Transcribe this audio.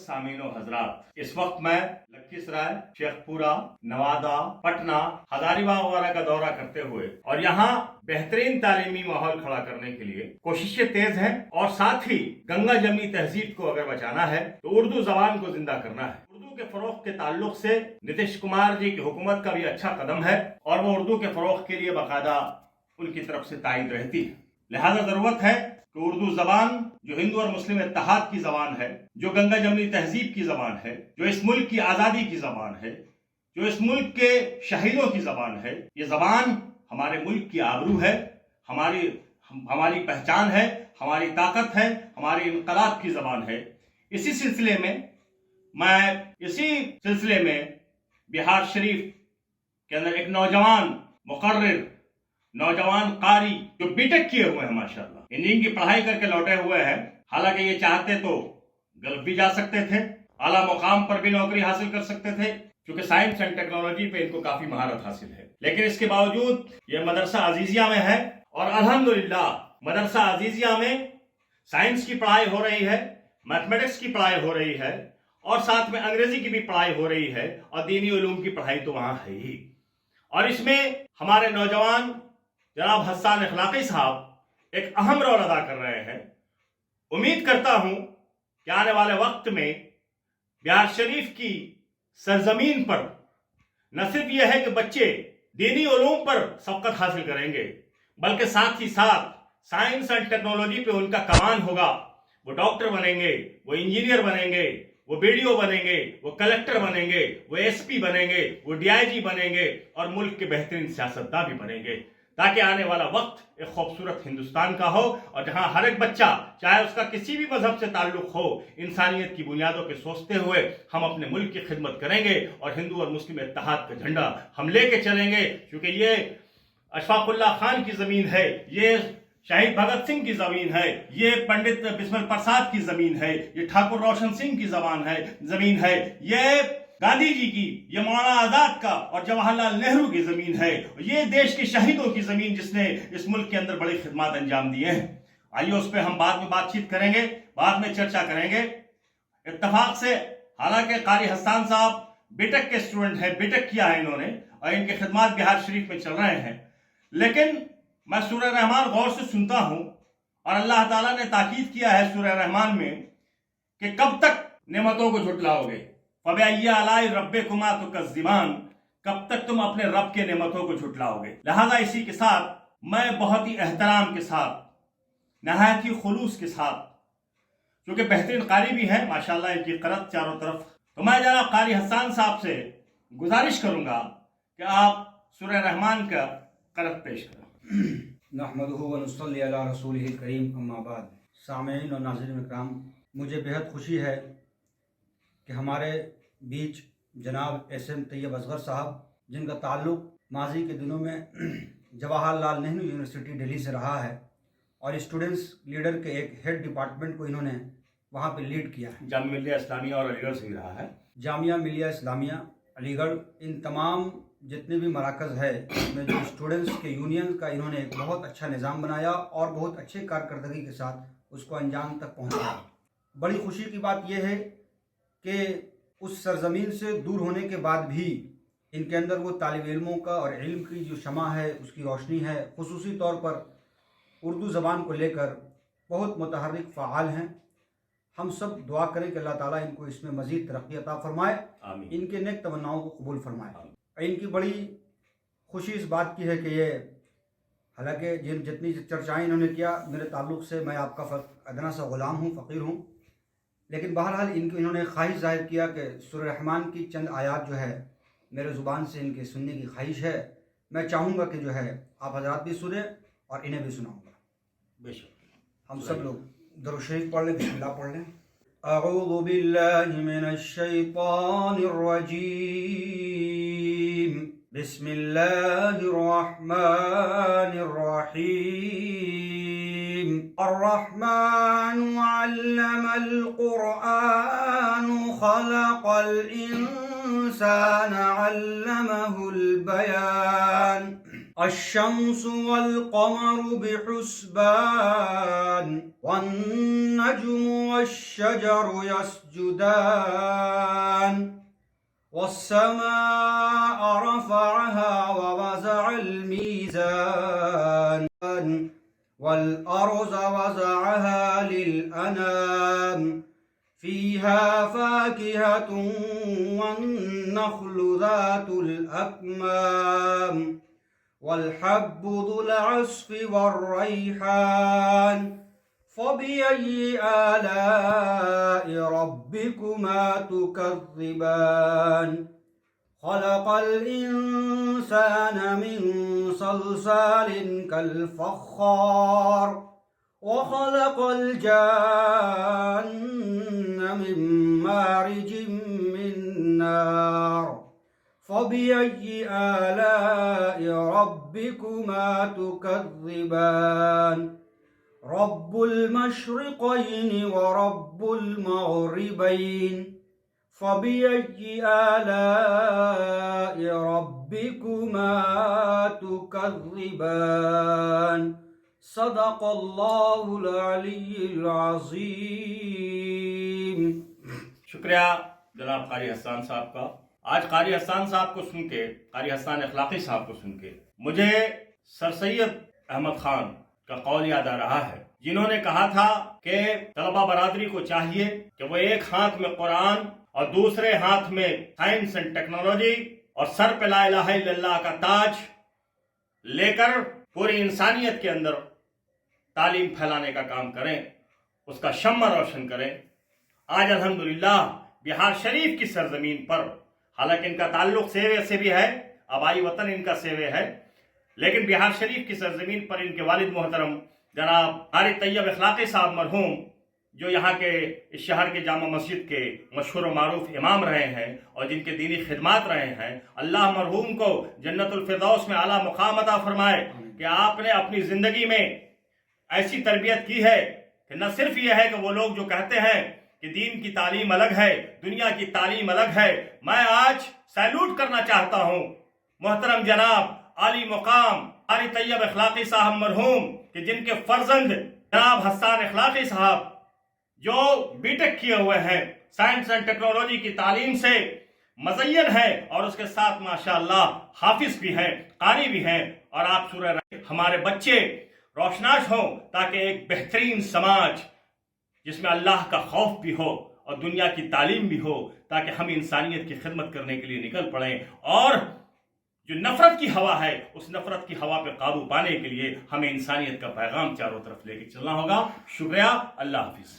सामीन व हजरात, इस वक्त मैं लखीसराय, शेखपुरा, नवादा, पटना, हजारीबाग वगैरह का दौरा करते हुए और यहाँ बेहतरीन तालीमी माहौल खड़ा करने के लिए कोशिशें तेज हैं और साथ ही गंगा जमनी तहजीब को अगर बचाना है तो उर्दू जबान को जिंदा करना है। उर्दू के फरोग के ताल्लुक से नीतीश कुमार जी की हुकूमत का भी अच्छा कदम है और वो उर्दू के फरोग के लिए बाकायदा उनकी तरफ से तायद रहती है। लिहाजा जरूरत है कि उर्दू जबान जो हिंदू और मुस्लिम इत्तेहाद की जबान है, जो गंगा जमनी तहजीब की जबान है, जो इस मुल्क की आज़ादी की जबान है, जो इस मुल्क के शहीदों की जबान है, ये जबान हमारे मुल्क की आबरू है, हमारी पहचान है, हमारी ताकत है, हमारी इनकलाब की जबान है। इसी सिलसिले में बिहार शरीफ के अंदर एक नौजवान मुकर्रिर, नौजवान कारी जो बीटेक किए हुए हैं, माशाल्लाह इंजीनियरिंग की पढ़ाई करके लौटे हुए हैं। हालांकि ये चाहते तो गल्फ भी जा सकते थे, आला मुकाम पर भी नौकरी हासिल कर सकते थे, क्योंकि साइंस एंड टेक्नोलॉजी पे इनको काफी महारत हासिल है। लेकिन इसके बावजूद ये मदरसा अजीजिया में है और अल्हम्दुलिल्लाह मदरसा अजीजिया में साइंस की पढ़ाई हो रही है, मैथमेटिक्स की पढ़ाई हो रही है और साथ में अंग्रेजी की भी पढ़ाई हो रही है और दीनी उलूम की पढ़ाई तो वहां है ही। और इसमें हमारे नौजवान जनाब हसन इखलाकी साहब एक अहम रोल अदा कर रहे हैं। उम्मीद करता हूं कि आने वाले वक्त में बिहार शरीफ की सरजमीन पर न सिर्फ यह है कि बच्चे दीनी उलूम पर सबकत हासिल करेंगे, बल्कि साथ ही साथ साइंस एंड टेक्नोलॉजी पे उनका कमान होगा। वो डॉक्टर बनेंगे, वो इंजीनियर बनेंगे, वो बीडीओ बनेंगे, वो कलेक्टर बनेंगे, वो एसपी बनेंगे, वो डीआईजी बनेंगे और मुल्क के बेहतरीन सियासतदान भी बनेंगे, ताकि आने वाला वक्त एक खूबसूरत हिंदुस्तान का हो और जहां हर एक बच्चा, चाहे उसका किसी भी मजहब से ताल्लुक हो, इंसानियत की बुनियादों के सोचते हुए हम अपने मुल्क की खिदमत करेंगे और हिंदू और मुस्लिम इत्तेहाद का झंडा हम लेके चलेंगे। क्योंकि ये अशफाकुल्लाह खान की जमीन है, ये शहीद भगत सिंह की जमीन है, ये पंडित बिस्मिल प्रसाद की जमीन है, ये ठाकुर रोशन सिंह की जमीन है, ये गांधी जी की, ये मौलाना आजाद का और जवाहरलाल नेहरू की जमीन है, ये देश के शहीदों की जमीन जिसने इस मुल्क के अंदर बड़ी खिदमत अंजाम दिए हैं। आइए उस पर हम बाद में बातचीत करेंगे, बाद में चर्चा करेंगे। इत्तफाक से हालांकि कारी हसन साहब बीटेक के स्टूडेंट हैं, बीटेक किया है इन्होंने और इनके खिदमत बिहार शरीफ में चल रहे हैं, लेकिन मैं सूरह रहमान गौर से सुनता हूं और अल्लाह ताला ने ताकीद किया है सूरह रहमान में कि कब तक नेमतों को झुटलाओगे, फबिअय्यि आलाइ रब्बिकुमा तुकज़्ज़िबान, कब तक तुम अपने रब के नेमतों को झुटलाओगे। लिहाजा इसी के साथ मैं बहुत ही एहतराम के साथ, नहायत ही खुलूस के साथ, क्योंकि बेहतरीन कारी भी है माशाल्लाह, इनकी क़रत चारों तरफ, तो मैं जनाब कारी हसन साहब से गुजारिश करूंगा कि आप सूरह रहमान का क़रत पेश करें। नहमदुहु व नुसल्ली अला रसूलिहिल करीम, अम्मा बाद। सामईन और नाज़रीन इकराम, मुझे बेहद खुशी है कि हमारे बीच जनाब एसएम तैयब असगर साहब, जिनका ताल्लुक़ माजी के दिनों में जवाहरलाल नेहरू यूनिवर्सिटी दिल्ली से रहा है और स्टूडेंट्स लीडर के एक हेड डिपार्टमेंट को इन्होंने वहाँ पे लीड किया है। जामिया मिलिया इस्लामिया और अलीगढ़ से भी रहा है। जामिया मिलिया इस्लामिया, अलीगढ़, इन तमाम जितने भी मराकज़ है उसमें जो स्टूडेंट्स के यूनियन का इन्होंने एक बहुत अच्छा निज़ाम बनाया और बहुत अच्छे कारकर्दगी के साथ उसको अंजाम तक पहुँचाया। बड़ी खुशी की बात यह है कि उस सरजमीन से दूर होने के बाद भी इनके अंदर वो तालिब इल्मों का और इल्म की जो शमा है उसकी रोशनी है। खुसूसी तौर पर उर्दू ज़बान को लेकर बहुत मुतहर्रिक फ़आल हैं। हम सब दुआ करें कि अल्लाह ताला इनको इसमें मज़ीद तरक्की अता फ़रमाए, इनके नेक तमन्नाओं को कबूल फ़रमाए। इनकी बड़ी खुशी इस बात की है कि ये, हालांकि जितनी चर्चाएँ इन्होंने किया मेरे ताल्लुक़ से, मैं आपका अदना सा ग़ुलाम हूँ, फ़कीर हूँ, लेकिन बहरहाल इन्होंने ख्वाहिश ज़ाहिर किया कि सूरह रहमान की चंद आयात जो है मेरे ज़ुबान से इनके सुनने की ख्वाहिश है। मैं चाहूँगा कि जो है आप हज़रात भी सुने और इन्हें भी सुनाऊँगा। बेशक हम सब लोग दरूद शरीफ पढ़ लें, बिस्मिल्लाह पढ़ लें। अऊज़ु बिल्लाहि मिनश शैतानिर रजीम, बिस्मिल्लाहिर रहमानिर रहीम। अर्रहमानु अल्लमल क़ुरआन खलक़ल इंसान अल्लमहुल बयान। अश्शम्सु वल क़मरु बिहुस्बान, वन्नजुमु والنجم والشجر يسجدان والسماء رفعها ووضع الميزان والأرض وضعها للأنام فيها فاكهة والنخل ذات الأكمام والحب ذو العصف والريحان فبأي آلاء ربكما تكذبان خلق الإنسان من صلصال كالفخار وخلق الجان من مارج من نار فبأي آلاء ربكما تكذبان رب المشرقين ورب المغربين فبأي آلاء ربكما تكذبان صدق الله العلی العظیم. شکریہ جناب قاری حسان صاحب کا. آج قاری حسان صاحب کو سن کے، قاری حسان اخلاقی صاحب کو سن کے مجھے سر سید احمد خان کا قول یاد آ رہا ہے، جنہوں نے کہا تھا کہ طلبہ برادری کو چاہیے کہ وہ ایک ہاتھ میں قرآن اور دوسرے ہاتھ میں سائنس اینڈ ٹیکنالوجی اور سر پہ لا الہ الا اللہ کا تاج لے کر پوری انسانیت کے اندر تعلیم پھیلانے کا کام کریں، اس کا شمع روشن کریں. آج الحمدللہ بہار شریف کی سرزمین پر، حالانکہ ان کا تعلق سیوے سے بھی ہے، آبائی وطن ان کا سیوے ہے، لیکن بہار شریف کی سرزمین پر ان کے والد محترم جناب قاری طیب اخلاقی صاحب مرحوم، جو یہاں کے اس شہر کے جامع مسجد کے مشہور و معروف امام رہے ہیں اور جن کے دینی خدمات رہے ہیں، اللہ مرحوم کو جنت الفردوس میں اعلیٰ مقام عطا فرمائے کہ آپ نے اپنی زندگی میں ایسی تربیت کی ہے کہ نہ صرف یہ ہے کہ وہ لوگ جو کہتے ہیں کہ دین کی تعلیم الگ ہے، دنیا کی تعلیم الگ ہے، میں آج سیلوٹ کرنا چاہتا ہوں محترم جناب عالی مقام قاری طیب اخلاقی صاحب مرحوم کہ جن کے فرزند جناب حسان اخلاقی صاحب جو بی ٹیک کیے ہوئے ہیں، سائنس اینڈ ٹیکنالوجی کی تعلیم سے مزین ہے اور اس کے ساتھ ماشاءاللہ حافظ بھی ہیں، قاری بھی ہیں، اور آپ سورہ ہمارے بچے روشناش ہوں تاکہ ایک بہترین سماج جس میں اللہ کا خوف بھی ہو اور دنیا کی تعلیم بھی ہو، تاکہ ہم انسانیت کی خدمت کرنے کے لیے نکل پڑیں اور جو نفرت کی ہوا ہے اس نفرت کی ہوا پہ قابو پانے کے لیے ہمیں انسانیت کا پیغام چاروں طرف لے کے چلنا ہوگا. شکریہ. اللہ حافظ.